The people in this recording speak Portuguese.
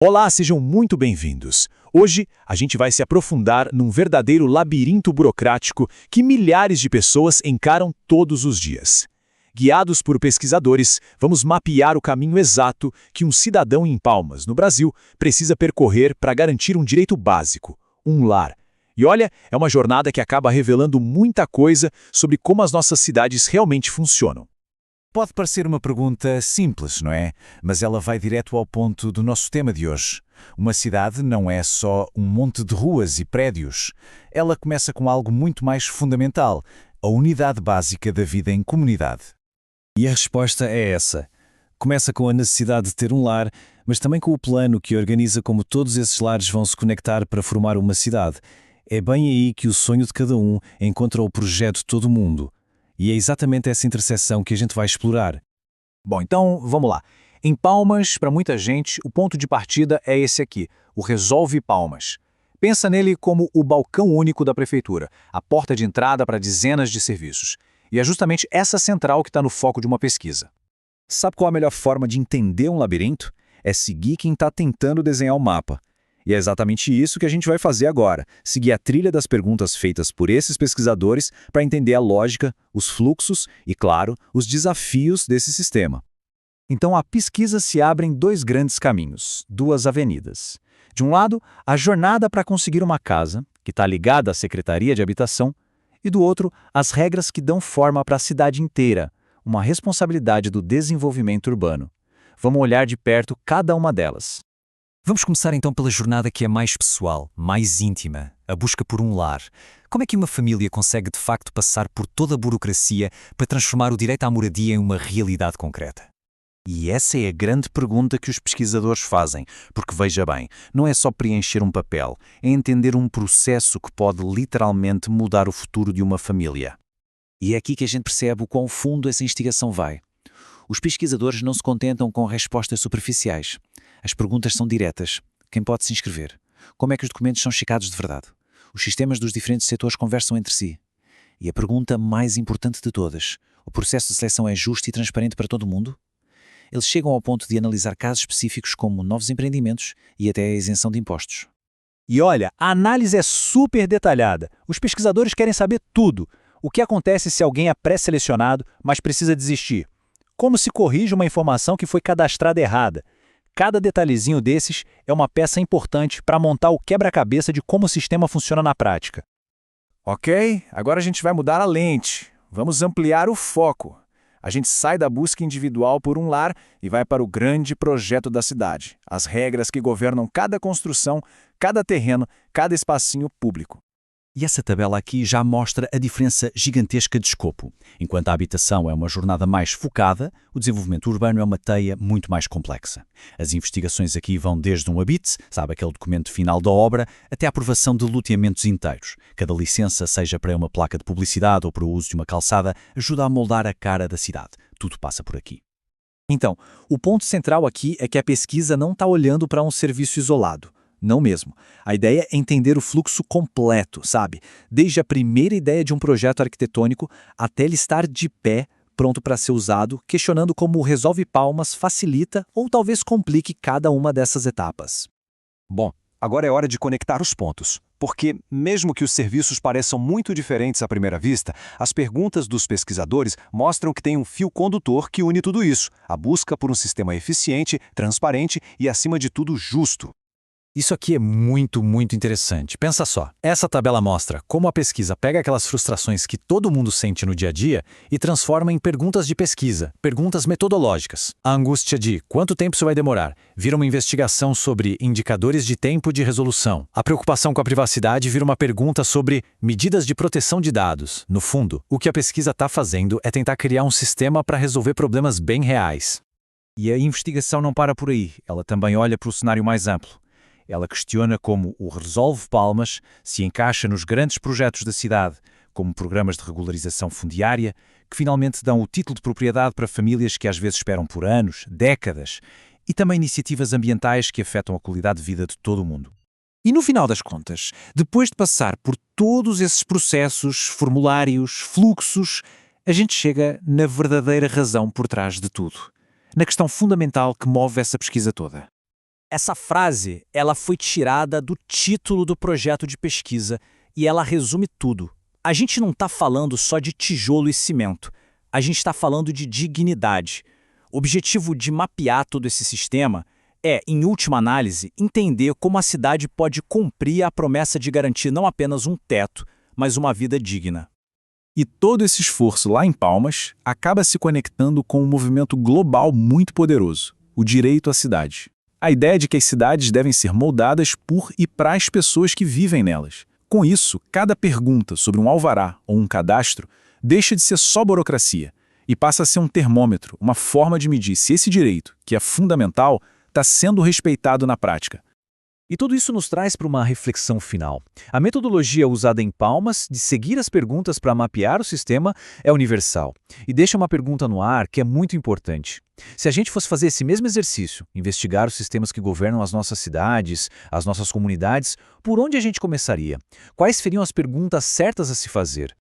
Olá, sejam muito bem-vindos. Hoje a gente vai se aprofundar num verdadeiro labirinto burocrático que milhares de pessoas encaram todos os dias. Guiados por pesquisadores, vamos mapear o caminho exato que um cidadão em Palmas, no Brasil, precisa percorrer para garantir um direito básico, um lar. E olha, é uma jornada que acaba revelando muita coisa sobre como as nossas cidades realmente funcionam. Pode parecer uma pergunta simples, não é? Mas ela vai direto ao ponto do nosso tema de hoje. Uma cidade não é só um monte de ruas e prédios. Ela começa com algo muito mais fundamental, a unidade básica da vida em comunidade. E a resposta é essa. Começa com a necessidade de ter um lar, mas também com o plano que organiza como todos esses lares vão se conectar para formar uma cidade. É bem aí que o sonho de cada um encontra o projeto de todo mundo. E é exatamente essa interseção que a gente vai explorar. Bom, então vamos lá. Em Palmas, para muita gente, o ponto de partida é esse aqui, o Resolve Palmas. Pensa nele como o balcão único da prefeitura, a porta de entrada para dezenas de serviços. E é justamente essa central que está no foco de uma pesquisa. Sabe qual a melhor forma de entender um labirinto? É seguir quem está tentando desenhar o mapa. E é exatamente isso que a gente vai fazer agora, seguir a trilha das perguntas feitas por esses pesquisadores para entender a lógica, os fluxos e, claro, os desafios desse sistema. Então a pesquisa se abre em dois grandes caminhos, duas avenidas. De um lado, a jornada para conseguir uma casa, que está ligada à Secretaria de Habitação, e do outro, as regras que dão forma para a cidade inteira, uma responsabilidade do desenvolvimento urbano. Vamos olhar de perto cada uma delas. Vamos começar então pela jornada que é mais pessoal, mais íntima, a busca por um lar. Como é que uma família consegue de facto passar por toda a burocracia para transformar o direito à moradia em uma realidade concreta? E essa é a grande pergunta que os pesquisadores fazem, porque veja bem, não é só preencher um papel, é entender um processo que pode literalmente mudar o futuro de uma família. E é aqui que a gente percebe o quão fundo essa investigação vai. Os pesquisadores não se contentam com respostas superficiais. As perguntas são diretas. Quem pode se inscrever? Como é que os documentos são checados de verdade? Os sistemas dos diferentes setores conversam entre si. E a pergunta mais importante de todas: o processo de seleção é justo e transparente para todo mundo? Eles chegam ao ponto de analisar casos específicos como novos empreendimentos e até a isenção de impostos. E olha, a análise é super detalhada. Os pesquisadores querem saber tudo. O que acontece se alguém é pré-selecionado, mas precisa desistir? Como se corrige uma informação que foi cadastrada errada? Cada detalhezinho desses é uma peça importante para montar o quebra-cabeça de como o sistema funciona na prática. Ok, agora a gente vai mudar a lente. Vamos ampliar o foco. A gente sai da busca individual por um lar e vai para o grande projeto da cidade. As regras que governam cada construção, cada terreno, cada espacinho público. E essa tabela aqui já mostra a diferença gigantesca de escopo. Enquanto a habitação é uma jornada mais focada, o desenvolvimento urbano é uma teia muito mais complexa. As investigações aqui vão desde um habite, sabe, aquele documento final da obra, até a aprovação de loteamentos inteiros. Cada licença, seja para uma placa de publicidade ou para o uso de uma calçada, ajuda a moldar a cara da cidade. Tudo passa por aqui. Então, o ponto central aqui é que a pesquisa não está olhando para um serviço isolado. Não mesmo. A ideia é entender o fluxo completo, sabe? Desde a primeira ideia de um projeto arquitetônico até ele estar de pé, pronto para ser usado, questionando como o Resolve Palmas facilita ou talvez complique cada uma dessas etapas. Bom, agora é hora de conectar os pontos, porque, mesmo que os serviços pareçam muito diferentes à primeira vista, as perguntas dos pesquisadores mostram que tem um fio condutor que une tudo isso, a busca por um sistema eficiente, transparente e, acima de tudo, justo. Isso aqui é muito interessante. Pensa só, essa tabela mostra como a pesquisa pega aquelas frustrações que todo mundo sente no dia a dia e transforma em perguntas de pesquisa, perguntas metodológicas. A angústia de quanto tempo isso vai demorar vira uma investigação sobre indicadores de tempo de resolução. A preocupação com a privacidade vira uma pergunta sobre medidas de proteção de dados. No fundo, o que a pesquisa está fazendo é tentar criar um sistema para resolver problemas bem reais. E a investigação não para por aí, ela também olha para o cenário mais amplo. Ela questiona como o Resolve Palmas se encaixa nos grandes projetos da cidade, como programas de regularização fundiária, que finalmente dão o título de propriedade para famílias que às vezes esperam por anos, décadas, e também iniciativas ambientais que afetam a qualidade de vida de todo o mundo. E no final das contas, depois de passar por todos esses processos, formulários, fluxos, a gente chega na verdadeira razão por trás de tudo, na questão fundamental que move essa pesquisa toda. Essa frase, ela foi tirada do título do projeto de pesquisa e ela resume tudo. A gente não está falando só de tijolo e cimento. A gente está falando de dignidade. O objetivo de mapear todo esse sistema é, em última análise, entender como a cidade pode cumprir a promessa de garantir não apenas um teto, mas uma vida digna. E todo esse esforço lá em Palmas acaba se conectando com um movimento global muito poderoso, o direito à cidade. A ideia de que as cidades devem ser moldadas por e para as pessoas que vivem nelas. Com isso, cada pergunta sobre um alvará ou um cadastro deixa de ser só burocracia e passa a ser um termômetro, uma forma de medir se esse direito, que é fundamental, está sendo respeitado na prática. E tudo isso nos traz para uma reflexão final. A metodologia usada em Palmas de seguir as perguntas para mapear o sistema é universal e deixa uma pergunta no ar que é muito importante. Se a gente fosse fazer esse mesmo exercício, investigar os sistemas que governam as nossas cidades, as nossas comunidades, por onde a gente começaria? Quais seriam as perguntas certas a se fazer?